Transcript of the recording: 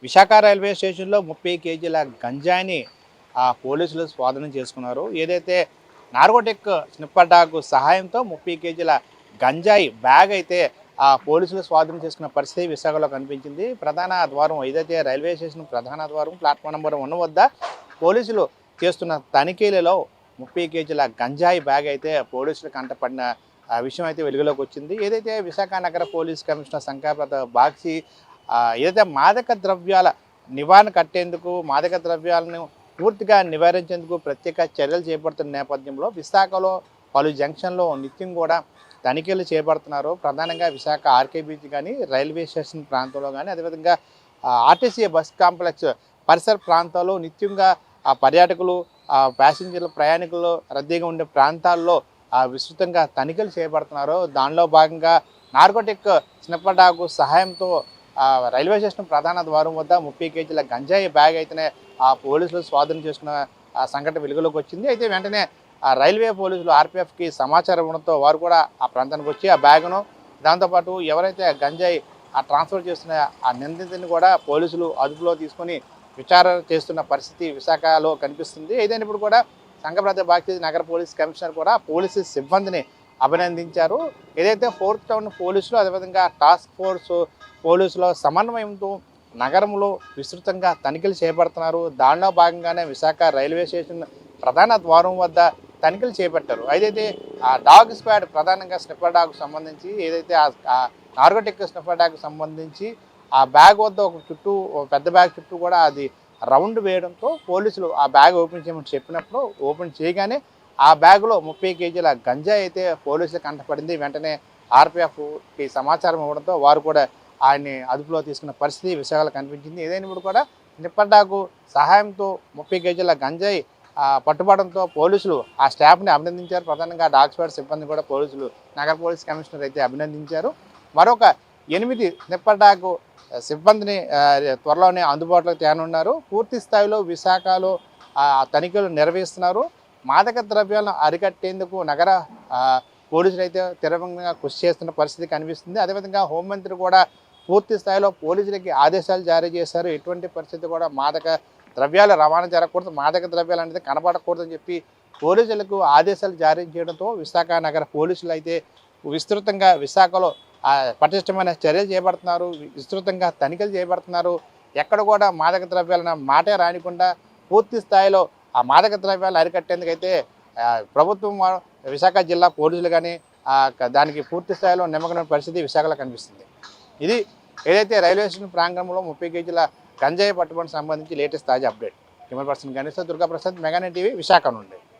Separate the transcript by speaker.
Speaker 1: Visakha railway స్టేషన్లో 30 కేజీల గంజాయిని పోలీసులు స్వాధీనం చేసుకున్నారు. ఏదైతే నార్కోటిక్ స్నిప్పర్ డాగ్ సహాయంతో 30 కేజీల గంజాయి బ్యాగ్ అయితే పోలీసులు స్వాధీనం చేసుకున్న పరిస్థితి విశాఖలో కనిపించింది. ప్రధాన ద్వారం ఏదైతే రైల్వే స్టేషన్ ప్రధాన ద్వారం ప్లాట్ఫామ్ నెంబర్ 1 వద్ద పోలీసులు చేస్తున్న తనిఖీలలో 30 కేజీల గంజాయి బ్యాగ్ అయితే పోలీసులు కంటపడిన విషయం అయితే వెలుగులోకి వచ్చింది. ఏదైతే విశాఖ నగర పోలీస్ కమిషనర్ శంకర్ బాగ్చి ఏదైతే మాదక ద్రవ్యాల నివారణ కట్టేందుకు మాదక ద్రవ్యాలను పూర్తిగా నివారించేందుకు ప్రత్యేక చర్యలు చేపడుతున్న నేపథ్యంలో విశాఖలో పలు జంక్షన్లో నిత్యం కూడా తనిఖీలు చేపడుతున్నారు. ప్రధానంగా విశాఖ ఆర్కే బీచ్ కానీ రైల్వే స్టేషన్ ప్రాంతంలో కానీ అదేవిధంగా ఆర్టీసీ బస్ కాంప్లెక్స్ పరిసర ప్రాంతాల్లో నిత్యంగా పర్యాటకులు ప్యాసింజర్లు ప్రయాణికులు రద్దీగా ఉండే ప్రాంతాల్లో విస్తృతంగా తనిఖీలు చేపడుతున్నారు. దానిలో భాగంగా నార్కోటిక్ స్నిప్పర్ డాగ్ సహాయంతో రైల్వే స్టేషన్ ప్రధాన ద్వారం వద్ద 30 కేజీల గంజాయి బ్యాగ్ అయితేనే పోలీసులు స్వాధీనం చేసుకున్న సంఘటన వెలుగులోకి వచ్చింది. అయితే వెంటనే రైల్వే పోలీసులు ఆర్పీఎఫ్కి సమాచారం ఇవ్వడంతో వారు కూడా ఆ ప్రాంతానికి వచ్చి ఆ బ్యాగును దాంతోపాటు ఎవరైతే గంజాయి ట్రాన్స్ఫర్ చేస్తున్న ఆ నిందితుని కూడా పోలీసులు అదుపులో తీసుకొని విచారణ చేస్తున్న పరిస్థితి విశాఖలో కనిపిస్తుంది. ఏదైనప్పుడు కూడా శంకర్ బాగ్చి నగర పోలీస్ కమిషనర్ కూడా పోలీసు సిబ్బందిని అభినందించారు. ఏదైతే 4th టౌన్ పోలీసులు అదేవిధంగా టాస్క్ ఫోర్స్ పోలీసుల సమన్వయంతో నగరంలో విస్తృతంగా తనిఖీలు చేపడుతున్నారు. దానిలో భాగంగానే విశాఖ రైల్వే స్టేషన్ ప్రధాన ద్వారం వద్ద తనిఖీలు చేపట్టారు. అయితే ఆ డాగ్ స్క్వాడ్ ప్రధానంగా స్నిప్పర్ డాగ్ సంబంధించి ఏదైతే ఆ నార్కోటిక్ స్నిప్పర్ డాగ్ సంబంధించి ఆ బ్యాగ్ వద్ద ఒక పెద్ద బ్యాగ్ చుట్టూ కూడా అది రౌండ్ వేయడంతో పోలీసులు ఆ బ్యాగ్ ఓపెన్ చేయమని చెప్పినప్పుడు ఓపెన్ చేయగానే ఆ బ్యాగులో 30 కేజీల గంజాయి అయితే పోలీసులకు కంటపడింది. వెంటనే ఆర్పీఎఫ్కి సమాచారం ఇవ్వడంతో వారు కూడా ఆయన్ని అదుపులో తీసుకున్న పరిస్థితి విశాఖలో కనిపించింది. ఏదైనప్పుడు కూడా స్నిప్పర్ డాగ్ సహాయంతో 30 కేజీల గంజాయి పట్టుబడంతో పోలీసులు ఆ స్టాఫ్ని అభినందించారు. ప్రధానంగా డాగ్ స్క్వాడ్ సిబ్బంది కూడా పోలీసులు నగర పోలీస్ కమిషనర్ అయితే అభినందించారు. మరొక 8 స్నిప్పర్ డాగ్ సిబ్బందిని త్వరలోనే అందుబాటులోకి తేనున్నారు. పూర్తి స్థాయిలో విశాఖలో తనిఖీలు నిర్వహిస్తున్నారు. మాదక ద్రవ్యాలను అరికట్టేందుకు నగర పోలీసులు అయితే తీవ్రంగా కృషి చేస్తున్న పరిస్థితి కనిపిస్తుంది. అదేవిధంగా హోంమంత్రి కూడా పూర్తి స్థాయిలో పోలీసులకి ఆదేశాలు జారీ చేశారు. ఎటువంటి పరిస్థితి కూడా మాదక ద్రవ్యాల రవాణా జరగకూడదు, మాదక ద్రవ్యాలు అనేది కనబడకూడదని చెప్పి పోలీసులకు ఆదేశాలు జారీ చేయడంతో విశాఖ నగర పోలీసులు అయితే విస్తృతంగా విశాఖలో పటిష్టమైన చర్యలు చేపడుతున్నారు. విస్తృతంగా తనిఖీలు చేపడుతున్నారు. ఎక్కడ కూడా మాదక ద్రవ్యాలను మాటే రానికుండా పూర్తి స్థాయిలో ఆ మాదక ద్రవ్యాలు అరికట్టేందుకైతే ప్రభుత్వం విశాఖ జిల్లా పోలీసులు కానీ దానికి పూర్తి స్థాయిలో నిమగ్న పరిస్థితి విశాఖలో కనిపిస్తుంది. ఇది ఏదైతే రైల్వే స్టేషన్ ప్రాంగణంలో 30 కేజీల గంజాయి పట్టుబడికి సంబంధించి లేటెస్ట్ తాజా update. Camera person Ganesh Durgaprasad, Meganet TV, Visakha నుండి.